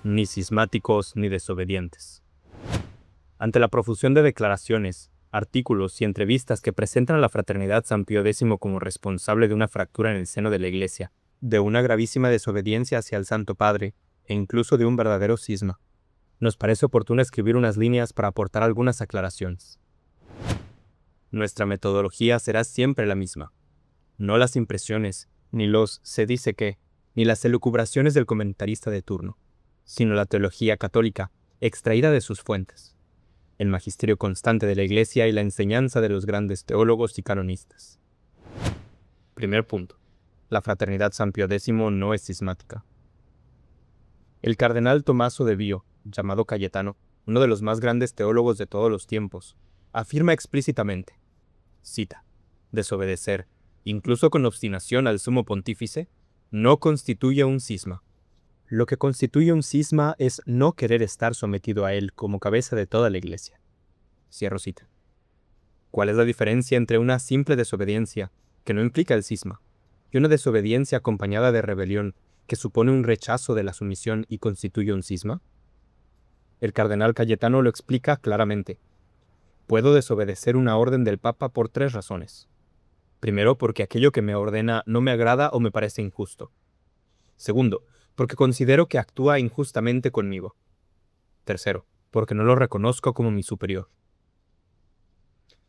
ni cismáticos ni desobedientes. Ante la profusión de declaraciones, artículos y entrevistas que presentan a la Fraternidad San Pío X como responsable de una fractura en el seno de la Iglesia, de una gravísima desobediencia hacia el Santo Padre e incluso de un verdadero cisma, nos parece oportuno escribir unas líneas para aportar algunas aclaraciones. Nuestra metodología será siempre la misma. No las impresiones, ni los se dice que, ni las elucubraciones del comentarista de turno, sino la teología católica, extraída de sus fuentes, el magisterio constante de la Iglesia y la enseñanza de los grandes teólogos y canonistas. Primer punto. La Fraternidad San Pío X no es cismática. El cardenal Tommaso de Bio, llamado Cayetano, uno de los más grandes teólogos de todos los tiempos, afirma explícitamente, cita, desobedecer, incluso con obstinación al sumo pontífice, no constituye un cisma. Lo que constituye un cisma es no querer estar sometido a él como cabeza de toda la Iglesia. Cierro cita. ¿Cuál es la diferencia entre una simple desobediencia, que no implica el cisma, y una desobediencia acompañada de rebelión, que supone un rechazo de la sumisión y constituye un cisma? El cardenal Cayetano lo explica claramente. Puedo desobedecer una orden del Papa por 3 razones. Primero, porque aquello que me ordena no me agrada o me parece injusto. Segundo, porque considero que actúa injustamente conmigo. Tercero, porque no lo reconozco como mi superior.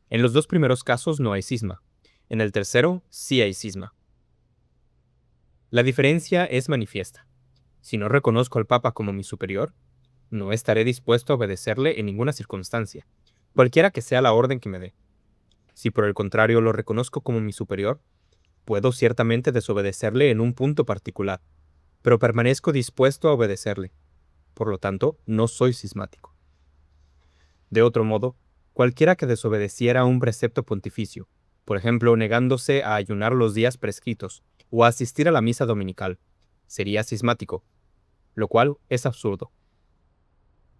En los 2 primeros casos no hay cisma. En el tercero, sí hay cisma. La diferencia es manifiesta. Si no reconozco al Papa como mi superior, no estaré dispuesto a obedecerle en ninguna circunstancia, cualquiera que sea la orden que me dé. Si por el contrario lo reconozco como mi superior, puedo ciertamente desobedecerle en un punto particular, pero permanezco dispuesto a obedecerle. Por lo tanto, no soy cismático. De otro modo, cualquiera que desobedeciera un precepto pontificio, por ejemplo, negándose a ayunar los días prescritos o a asistir a la misa dominical, sería cismático, lo cual es absurdo.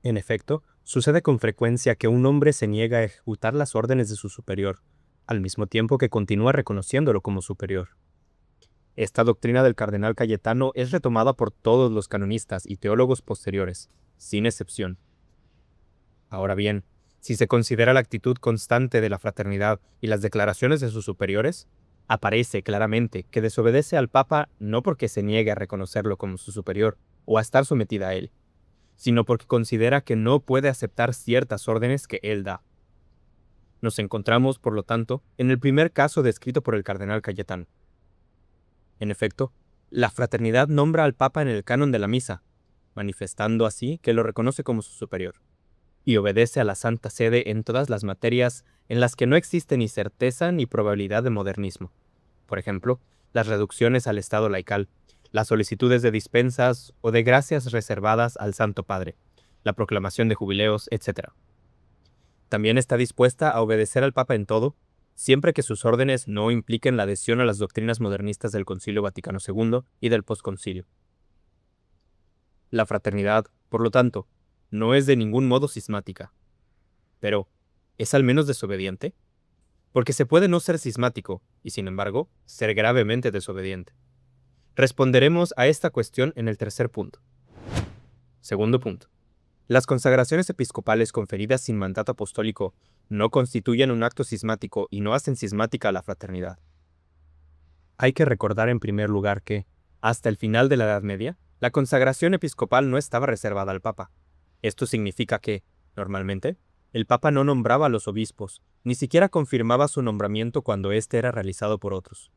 En efecto, sucede con frecuencia que un hombre se niega a ejecutar las órdenes de su superior, al mismo tiempo que continúa reconociéndolo como superior. Esta doctrina del cardenal Cayetano es retomada por todos los canonistas y teólogos posteriores, sin excepción. Ahora bien, si se considera la actitud constante de la fraternidad y las declaraciones de sus superiores, aparece claramente que desobedece al Papa no porque se niegue a reconocerlo como su superior o a estar sometida a él, sino porque considera que no puede aceptar ciertas órdenes que él da. Nos encontramos, por lo tanto, en el primer caso descrito por el cardenal Cayetano. En efecto, la fraternidad nombra al Papa en el canon de la misa, manifestando así que lo reconoce como su superior, y obedece a la Santa Sede en todas las materias en las que no existe ni certeza ni probabilidad de modernismo. Por ejemplo, las reducciones al estado laical, las solicitudes de dispensas o de gracias reservadas al Santo Padre, la proclamación de jubileos, etc. También está dispuesta a obedecer al Papa en todo, siempre que sus órdenes no impliquen la adhesión a las doctrinas modernistas del Concilio Vaticano II y del posconcilio. La fraternidad, por lo tanto, no es de ningún modo cismática. Pero, ¿es al menos desobediente? Porque se puede no ser cismático y, sin embargo, ser gravemente desobediente. Responderemos a esta cuestión en el tercer punto. Segundo punto. Las consagraciones episcopales conferidas sin mandato apostólico no constituyen un acto cismático y no hacen cismática a la fraternidad. Hay que recordar en primer lugar que, hasta el final de la Edad Media, la consagración episcopal no estaba reservada al Papa. Esto significa que, normalmente, el Papa no nombraba a los obispos, ni siquiera confirmaba su nombramiento cuando éste era realizado por otros.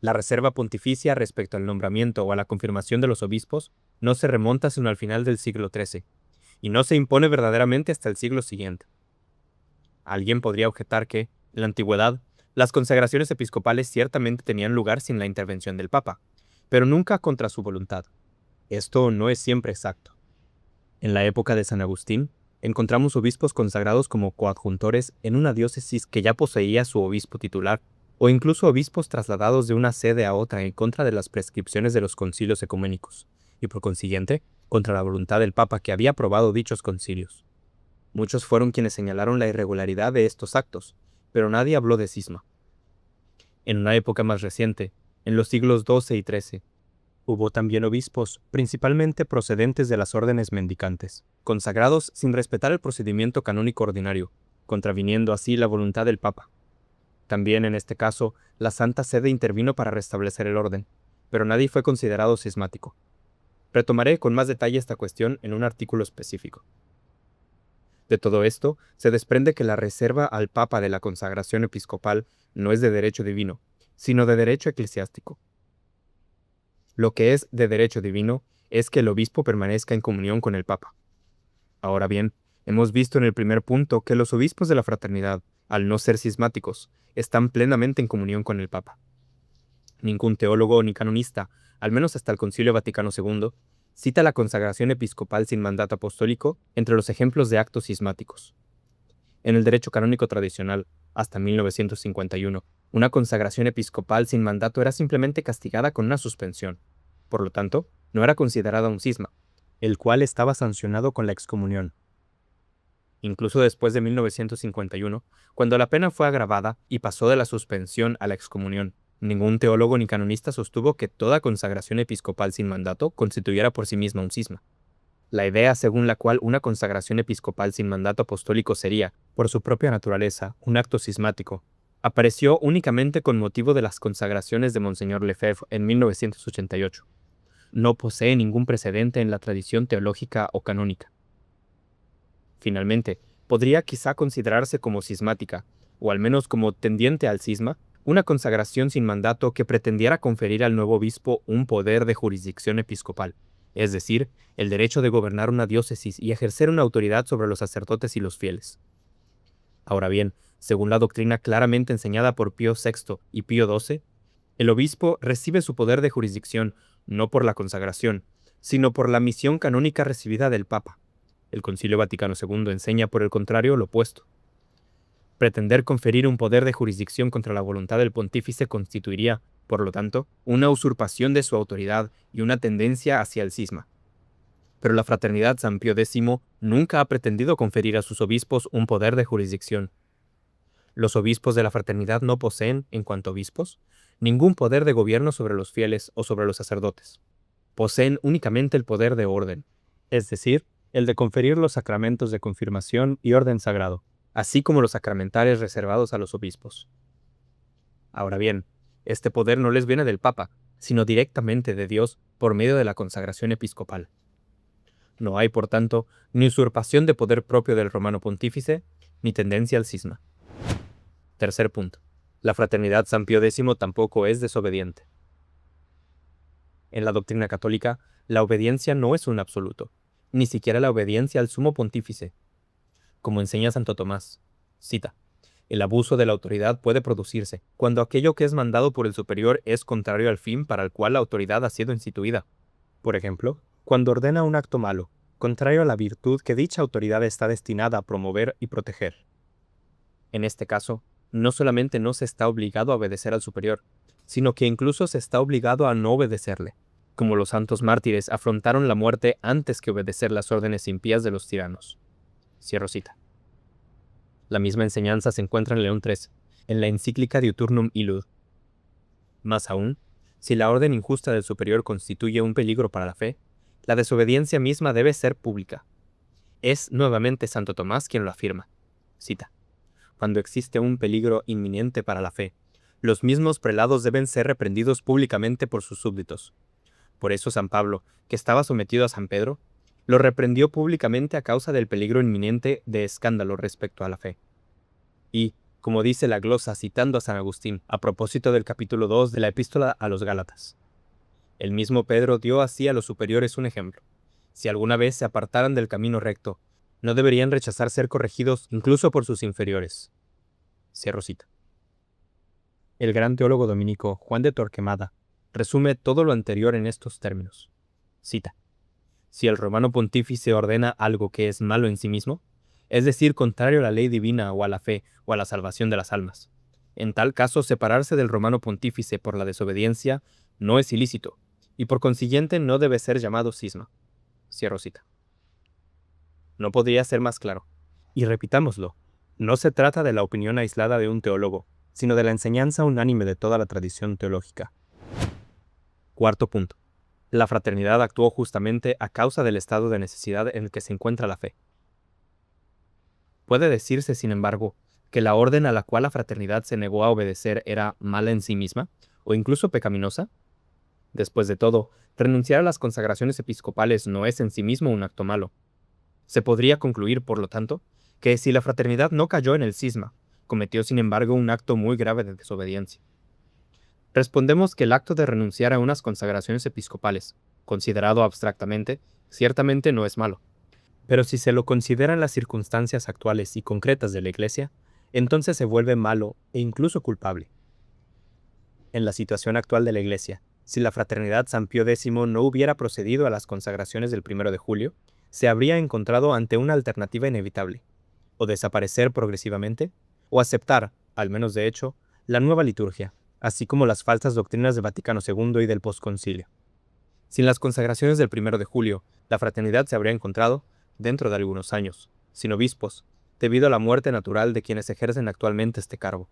La reserva pontificia respecto al nombramiento o a la confirmación de los obispos no se remonta sino al final del siglo XIII, y no se impone verdaderamente hasta el siglo siguiente. Alguien podría objetar que, en la antigüedad, las consagraciones episcopales ciertamente tenían lugar sin la intervención del Papa, pero nunca contra su voluntad. Esto no es siempre exacto. En la época de San Agustín, encontramos obispos consagrados como coadjuntores en una diócesis que ya poseía su obispo titular, o incluso obispos trasladados de una sede a otra en contra de las prescripciones de los concilios ecuménicos, y por consiguiente, contra la voluntad del Papa que había aprobado dichos concilios. Muchos fueron quienes señalaron la irregularidad de estos actos, pero nadie habló de cisma. En una época más reciente, en los siglos XII y XIII, Hubo también obispos, principalmente procedentes de las órdenes mendicantes, consagrados sin respetar el procedimiento canónico ordinario, contraviniendo así la voluntad del Papa. También en este caso, la Santa Sede intervino para restablecer el orden, pero nadie fue considerado cismático. Retomaré con más detalle esta cuestión en un artículo específico. De todo esto, se desprende que la reserva al Papa de la consagración episcopal no es de derecho divino, sino de derecho eclesiástico. Lo que es de derecho divino es que el obispo permanezca en comunión con el Papa. Ahora bien, hemos visto en el primer punto que los obispos de la fraternidad, al no ser cismáticos, están plenamente en comunión con el Papa. Ningún teólogo ni canonista, al menos hasta el Concilio Vaticano II, cita la consagración episcopal sin mandato apostólico entre los ejemplos de actos cismáticos. En el derecho canónico tradicional, hasta 1951, una consagración episcopal sin mandato era simplemente castigada con una suspensión. Por lo tanto, no era considerada un cisma, el cual estaba sancionado con la excomunión. Incluso después de 1951, cuando la pena fue agravada y pasó de la suspensión a la excomunión, ningún teólogo ni canonista sostuvo que toda consagración episcopal sin mandato constituyera por sí misma un cisma. La idea según la cual una consagración episcopal sin mandato apostólico sería, por su propia naturaleza, un acto cismático, apareció únicamente con motivo de las consagraciones de Monseñor Lefebvre en 1988. No posee ningún precedente en la tradición teológica o canónica. Finalmente, podría quizá considerarse como cismática, o al menos como tendiente al cisma, una consagración sin mandato que pretendiera conferir al nuevo obispo un poder de jurisdicción episcopal, es decir, el derecho de gobernar una diócesis y ejercer una autoridad sobre los sacerdotes y los fieles. Ahora bien, según la doctrina claramente enseñada por Pío VI y Pío XII, el obispo recibe su poder de jurisdicción no por la consagración, sino por la misión canónica recibida del Papa. El Concilio Vaticano II enseña, por el contrario, lo opuesto. Pretender conferir un poder de jurisdicción contra la voluntad del pontífice constituiría, por lo tanto, una usurpación de su autoridad y una tendencia hacia el cisma. Pero la Fraternidad San Pío X nunca ha pretendido conferir a sus obispos un poder de jurisdicción. Los obispos de la Fraternidad no poseen, en cuanto a obispos, ningún poder de gobierno sobre los fieles o sobre los sacerdotes. Poseen únicamente el poder de orden, es decir, el de conferir los sacramentos de confirmación y orden sagrado, así como los sacramentales reservados a los obispos. Ahora bien, este poder no les viene del Papa, sino directamente de Dios por medio de la consagración episcopal. No hay, por tanto, ni usurpación de poder propio del romano pontífice, ni tendencia al cisma. Tercer punto. La Fraternidad San Pío X tampoco es desobediente. En la doctrina católica, la obediencia no es un absoluto, ni siquiera la obediencia al sumo pontífice. Como enseña Santo Tomás, cita, el abuso de la autoridad puede producirse cuando aquello que es mandado por el superior es contrario al fin para el cual la autoridad ha sido instituida. Por ejemplo, cuando ordena un acto malo, contrario a la virtud que dicha autoridad está destinada a promover y proteger. En este caso, no solamente no se está obligado a obedecer al superior, sino que incluso se está obligado a no obedecerle, como los santos mártires afrontaron la muerte antes que obedecer las órdenes impías de los tiranos. Cierro cita. La misma enseñanza se encuentra en León III, en la encíclica Diuturnum Illud. Más aún, si la orden injusta del superior constituye un peligro para la fe, la desobediencia misma debe ser pública. Es nuevamente Santo Tomás quien lo afirma. Cita. Cuando existe un peligro inminente para la fe, los mismos prelados deben ser reprendidos públicamente por sus súbditos. Por eso San Pablo, que estaba sometido a San Pedro, lo reprendió públicamente a causa del peligro inminente de escándalo respecto a la fe. Y, como dice la glosa citando a San Agustín a propósito del capítulo 2 de la Epístola a los Gálatas, el mismo Pedro dio así a los superiores un ejemplo. Si alguna vez se apartaran del camino recto, no deberían rechazar ser corregidos incluso por sus inferiores. Cierro cita. El gran teólogo dominico Juan de Torquemada resume todo lo anterior en estos términos. Cita. Si el romano pontífice ordena algo que es malo en sí mismo, es decir, contrario a la ley divina o a la fe o a la salvación de las almas, en tal caso separarse del romano pontífice por la desobediencia no es ilícito, y por consiguiente no debe ser llamado cisma. Cierro cita. No podría ser más claro. Y repitámoslo, no se trata de la opinión aislada de un teólogo, sino de la enseñanza unánime de toda la tradición teológica. Cuarto punto. La fraternidad actuó justamente a causa del estado de necesidad en el que se encuentra la fe. Puede decirse, sin embargo, que la orden a la cual la fraternidad se negó a obedecer era mala en sí misma, o incluso pecaminosa. Después de todo, renunciar a las consagraciones episcopales no es en sí mismo un acto malo. Se podría concluir, por lo tanto, que si la fraternidad no cayó en el cisma, cometió sin embargo un acto muy grave de desobediencia. Respondemos que el acto de renunciar a unas consagraciones episcopales, considerado abstractamente, ciertamente no es malo. Pero si se lo consideran las circunstancias actuales y concretas de la Iglesia, entonces se vuelve malo e incluso culpable. En la situación actual de la Iglesia, si la Fraternidad San Pío X no hubiera procedido a las consagraciones del 1 de julio, se habría encontrado ante una alternativa inevitable: o desaparecer progresivamente, o aceptar, al menos de hecho, la nueva liturgia, así como las falsas doctrinas de Vaticano II y del posconcilio. Sin las consagraciones del 1 de julio, la fraternidad se habría encontrado, dentro de algunos años, sin obispos, debido a la muerte natural de quienes ejercen actualmente este cargo.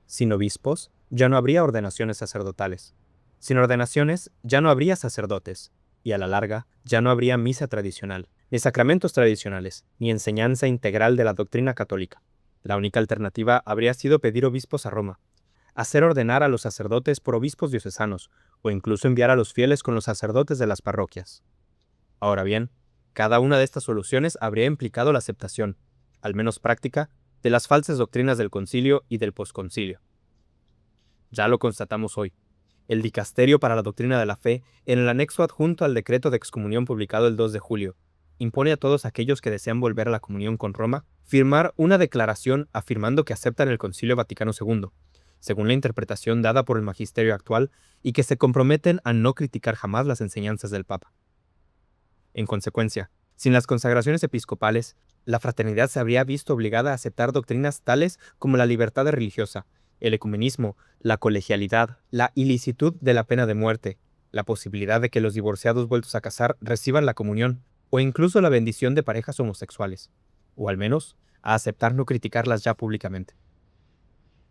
Sin obispos, ya no habría ordenaciones sacerdotales. Sin ordenaciones, ya no habría sacerdotes, y a la larga, ya no habría misa tradicional, ni sacramentos tradicionales, ni enseñanza integral de la doctrina católica. La única alternativa habría sido pedir obispos a Roma, hacer ordenar a los sacerdotes por obispos diocesanos, o incluso enviar a los fieles con los sacerdotes de las parroquias. Ahora bien, cada una de estas soluciones habría implicado la aceptación, al menos práctica, de las falsas doctrinas del concilio y del posconcilio. Ya lo constatamos hoy. El Dicasterio para la Doctrina de la Fe, en el anexo adjunto al decreto de excomunión publicado el 2 de julio, impone a todos aquellos que desean volver a la comunión con Roma firmar una declaración afirmando que aceptan el Concilio Vaticano II, según la interpretación dada por el magisterio actual, y que se comprometen a no criticar jamás las enseñanzas del Papa. En consecuencia, sin las consagraciones episcopales, la fraternidad se habría visto obligada a aceptar doctrinas tales como la libertad religiosa, el ecumenismo, la colegialidad, la ilicitud de la pena de muerte, la posibilidad de que los divorciados vueltos a casar reciban la comunión, o incluso la bendición de parejas homosexuales, o al menos a aceptar no criticarlas ya públicamente.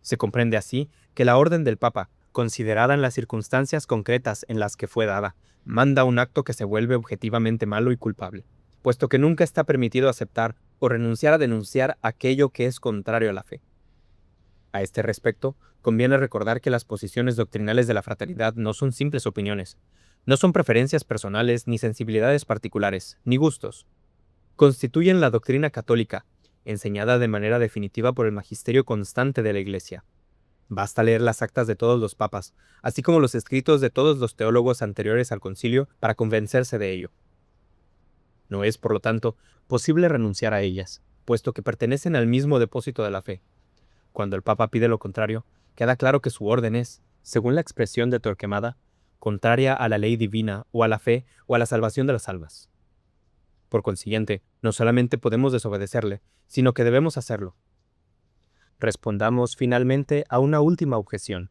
Se comprende así que la orden del Papa, considerada en las circunstancias concretas en las que fue dada, manda un acto que se vuelve objetivamente malo y culpable, puesto que nunca está permitido aceptar o renunciar a denunciar aquello que es contrario a la fe. A este respecto, conviene recordar que las posiciones doctrinales de la fraternidad no son simples opiniones, no son preferencias personales, ni sensibilidades particulares, ni gustos. Constituyen la doctrina católica, enseñada de manera definitiva por el magisterio constante de la Iglesia. Basta leer las actas de todos los papas, así como los escritos de todos los teólogos anteriores al concilio para convencerse de ello. No es, por lo tanto, posible renunciar a ellas, puesto que pertenecen al mismo depósito de la fe. Cuando el Papa pide lo contrario, queda claro que su orden es, según la expresión de Torquemada, contraria a la ley divina, o a la fe, o a la salvación de las almas. Por consiguiente, no solamente podemos desobedecerle, sino que debemos hacerlo. Respondamos finalmente a una última objeción.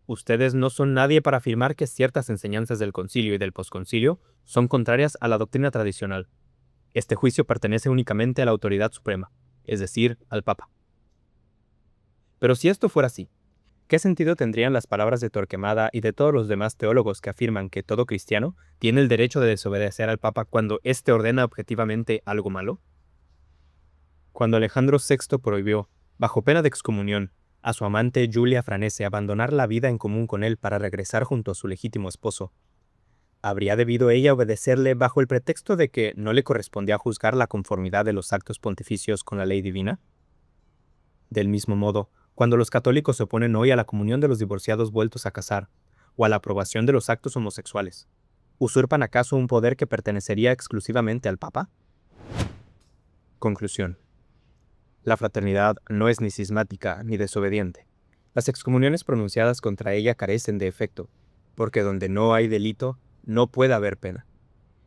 Ustedes no son nadie para afirmar que ciertas enseñanzas del concilio y del posconcilio son contrarias a la doctrina tradicional. Este juicio pertenece únicamente a la autoridad suprema, es decir, al Papa. Pero si esto fuera así, ¿qué sentido tendrían las palabras de Torquemada y de todos los demás teólogos que afirman que todo cristiano tiene el derecho de desobedecer al Papa cuando éste ordena objetivamente algo malo? Cuando Alejandro VI prohibió, bajo pena de excomunión, a su amante Giulia Franese abandonar la vida en común con él para regresar junto a su legítimo esposo, ¿habría debido ella obedecerle bajo el pretexto de que no le correspondía juzgar la conformidad de los actos pontificios con la ley divina? Del mismo modo, cuando los católicos se oponen hoy a la comunión de los divorciados vueltos a casar, o a la aprobación de los actos homosexuales, ¿usurpan acaso un poder que pertenecería exclusivamente al Papa? Conclusión. La fraternidad no es ni cismática ni desobediente. Las excomuniones pronunciadas contra ella carecen de efecto, porque donde no hay delito, no puede haber pena.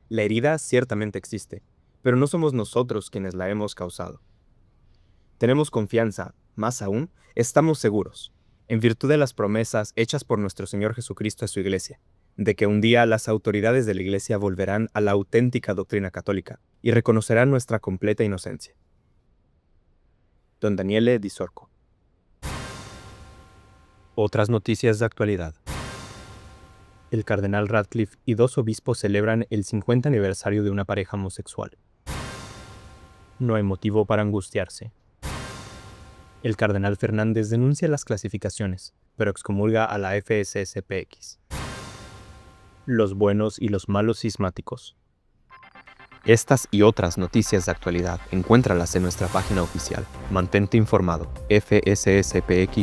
La herida ciertamente existe, pero no somos nosotros quienes la hemos causado. Tenemos confianza, más aún, estamos seguros, en virtud de las promesas hechas por nuestro Señor Jesucristo a su Iglesia, de que un día las autoridades de la Iglesia volverán a la auténtica doctrina católica y reconocerán nuestra completa inocencia. Don Daniele Di Sorco. Otras noticias de actualidad. El cardenal Radcliffe y 2 obispos celebran el 50 aniversario de una pareja homosexual. No hay motivo para angustiarse. El cardenal Fernández denuncia las clasificaciones, pero excomulga a la FSSPX. Los buenos y los malos cismáticos. Estas y otras noticias de actualidad encuéntralas en nuestra página oficial. Mantente informado, fsspx.news.